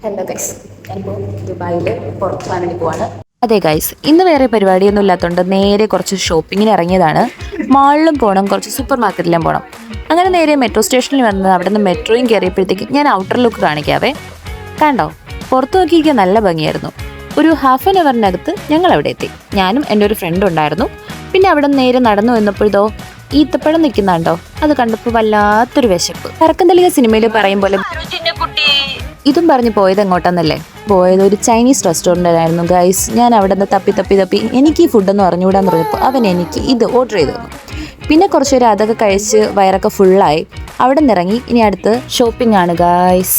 Hello guys, ഞാനിപ്പോൾ ദുബായിൽ പുറത്ത് പോകാൻ വേണ്ടി പോവാണ്. അതെ ഗൈസ്, ഇന്ന് വേറെ പരിപാടിയൊന്നും ഇല്ലാത്തതുകൊണ്ട് നേരെ കുറച്ച് ഷോപ്പിങ്ങിന് ഇറങ്ങിയതാണ്. മാളിലും പോകണം, കുറച്ച് സൂപ്പർ മാർക്കറ്റിലും പോകണം. അങ്ങനെ നേരെ മെട്രോ സ്റ്റേഷനിൽ വന്ന് അവിടെ നിന്ന് മെട്രോയും കയറിയപ്പോഴത്തേക്ക് ഞാൻ ഔട്ടർ ലുക്ക് കാണിക്കാവേ. കണ്ടോ, പുറത്ത് നോക്കിയിരിക്കാൻ നല്ല ഭംഗിയായിരുന്നു. ഒരു ഹാഫ് ആൻ അവറിനകത്ത് ഞങ്ങൾ അവിടെ എത്തി. ഞാനും എൻ്റെ ഒരു ഫ്രണ്ടും ഉണ്ടായിരുന്നു. പിന്നെ അവിടെ നേരെ നടന്നു വന്നപ്പോഴതോ ഈത്തപ്പഴം നിൽക്കുന്നുണ്ടോ, അത് കണ്ടപ്പോൾ വല്ലാത്തൊരു വിശപ്പ്. കറക്കന്തളിക സിനിമയിൽ പറയും പോലെ ഇതും പറഞ്ഞ് പോയത് എങ്ങോട്ടെന്നല്ലേ? പോയത് ഒരു ചൈനീസ് റെസ്റ്റോറൻറ്റിലായിരുന്നു ഗൈസ്. ഞാൻ അവിടെ നിന്ന് തപ്പി എനിക്ക് ഈ ഫുഡൊന്നും അറിഞ്ഞുകൂടാന്ന് പറഞ്ഞപ്പോൾ അവൻ എനിക്ക് ഇത് ഓർഡർ ചെയ്ത് തന്നു. പിന്നെ കുറച്ച് പേര് അതൊക്കെ കഴിച്ച് വയറൊക്കെ ഫുള്ളായി. അവിടെ നിന്നിറങ്ങി ഇനി അടുത്ത് ഷോപ്പിംഗ് ആണ് ഗൈസ്.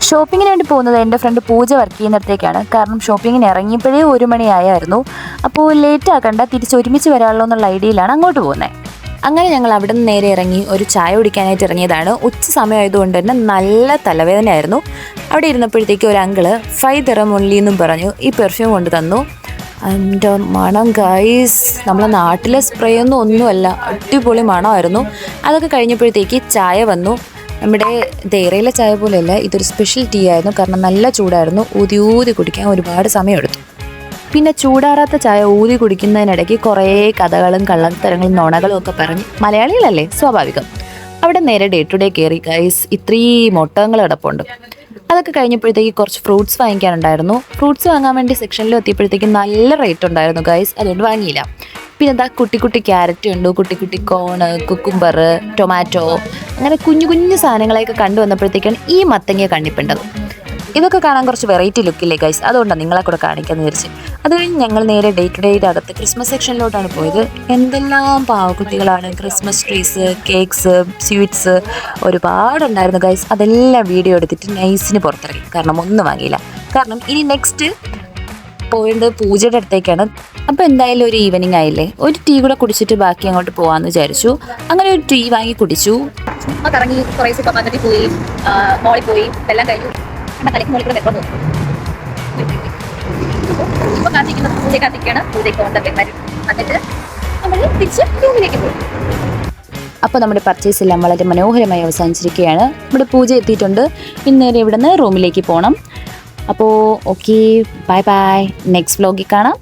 ഷോപ്പിങ്ങിന് വേണ്ടി പോകുന്നത് എൻ്റെ ഫ്രണ്ട് പൂജ വർക്ക് ചെയ്യുന്നിടത്തേക്കാണ്. കാരണം ഷോപ്പിങ്ങിന് ഇറങ്ങിയപ്പോഴേ 1 മണിയായിരുന്നു. അപ്പോൾ ലേറ്റ് ആക്കണ്ട, തിരിച്ച് ഒരുമിച്ച് വരാമല്ലോ എന്നുള്ള ഐഡിയയിലാണ് അങ്ങോട്ട് പോകുന്നത്. അങ്ങനെ ഞങ്ങൾ അവിടെ നിന്ന് നേരെ ഇറങ്ങി ഒരു ചായ കുടിക്കാനായിട്ട് ഇറങ്ങിയതാണ്. ഉച്ച സമയമായതുകൊണ്ട് തന്നെ നല്ല തലവേദനയായിരുന്നു. അവിടെ ഇരുന്നപ്പോഴത്തേക്ക് ഒരു അങ്കിള് 5 ദിറം ഓൺലി എന്നും പറഞ്ഞു ഈ പെർഫ്യൂം കൊണ്ട് തന്നു. എൻ്റെ മണം ഗൈസ്, നമ്മളെ നാട്ടിലെ സ്പ്രേ ഒന്നുമല്ല, അടിപൊളി മണമായിരുന്നു. അതൊക്കെ കഴിഞ്ഞപ്പോഴത്തേക്ക് ചായ വന്നു. നമ്മുടെ ദേറയിലെ ചായ പോലെയല്ല, ഇതൊരു സ്പെഷ്യൽ ടീ ആയിരുന്നു. കാരണം നല്ല ചൂടായിരുന്നു. ഊതി കുടിക്കാൻ ഒരുപാട് സമയമെടുത്തു. പിന്നെ ചൂടാറാത്ത ചായ ഊതി കുടിക്കുന്നതിനിടയ്ക്ക് കുറേ കഥകളും കള്ളത്തരങ്ങളും നുണകളും ഒക്കെ പറഞ്ഞ് മലയാളികളല്ലേ, സ്വാഭാവികം. അവിടെ നേരെ ഡേ ടു ഡേ കയറി ഗൈസ്. ഇത്രയും ഒട്ടകങ്ങൾ കിടപ്പുണ്ട്. അതൊക്കെ കഴിഞ്ഞപ്പോഴത്തേക്ക് കുറച്ച് ഫ്രൂട്ട്സ് വാങ്ങിക്കാനുണ്ടായിരുന്നു. ഫ്രൂട്ട്സ് വാങ്ങാൻ വേണ്ടി സെക്ഷനിൽ എത്തിയപ്പോഴത്തേക്ക് നല്ല റേറ്റ് ഉണ്ടായിരുന്നു ഗൈസ്, അതുകൊണ്ട് വാങ്ങിയില്ല. പിന്നെ എന്താ കുട്ടി ക്യാരറ്റ് ഉണ്ട്, കുട്ടി കോണ്, കുക്കുംബർ, ടൊമാറ്റോ, അങ്ങനെ കുഞ്ഞു സാധനങ്ങളെയൊക്കെ കണ്ടുവന്നപ്പോഴത്തേക്കാണ് ഈ മത്തങ്ങ കണ്ണിപ്പുണ്ടത്. ഇതൊക്കെ കാണാൻ കുറച്ച് വെറൈറ്റി ലുക്കില്ലേ ഗൈസ്, അതുകൊണ്ടാണ് നിങ്ങളെ കൂടെ കാണിക്കാമെന്ന് വിചാരിച്ച്. അത് കഴിഞ്ഞ് ഞങ്ങൾ നേരെ ഡേ ടു ഡേയുടെ അകത്ത് ക്രിസ്മസ് സെക്ഷനിലോട്ടാണ് പോയത്. എന്തെല്ലാം പാവക്കുട്ടികളാണ്! ക്രിസ്മസ് ട്രീസ്, കേക്ക്സ്, സ്വീറ്റ്സ് ഒരുപാടുണ്ടായിരുന്നു ഗൈസ്. അതെല്ലാം വീഡിയോ എടുത്തിട്ട് നൈസിന് പുറത്തിറങ്ങി. കാരണം ഒന്നും വാങ്ങിയില്ല. കാരണം ഇനി നെക്സ്റ്റ് പോയത് പൂജയുടെ അടുത്തേക്കാണ്. അപ്പോൾ എന്തായാലും ഒരു ഈവനിങ് ആയില്ലേ, ഒരു ടീ കൂടെ കുടിച്ചിട്ട് ബാക്കി അങ്ങോട്ട് പോകാമെന്ന് വിചാരിച്ചു. അങ്ങനെ ഒരു ടീ വാങ്ങി കുടിച്ചു. കറങ്ങി കുറേ സൂപ്പർ മാർക്കറ്റിൽ പോയി, മോളിൽ പോയി, എല്ലാം കഴിഞ്ഞു. തലയ്ക്ക് മോളിൽ കൂടെ മെട്രോ പോകും. ഇപ്പോൾ കാത്തിരിക്കുന്നത് പൂജ കാത്തിരിക്കുകയാണ്. പൂജയ്ക്ക് വരും. എന്നിട്ട് നമ്മൾ തിരിച്ച് റൂമിലേക്ക് പോകും. അപ്പോൾ നമ്മുടെ പർച്ചേസ് എല്ലാം വളരെ മനോഹരമായി അവസാനിച്ചിരിക്കുകയാണ്. നമ്മുടെ പൂജ എത്തിയിട്ടുണ്ട്. ഇന്ന് നേരെ ഇവിടെ നിന്ന് റൂമിലേക്ക് പോകണം. അപ്പോൾ ഓക്കെ, ബൈ. നെക്സ്റ്റ് വ്ലോഗിൽ കാണാം.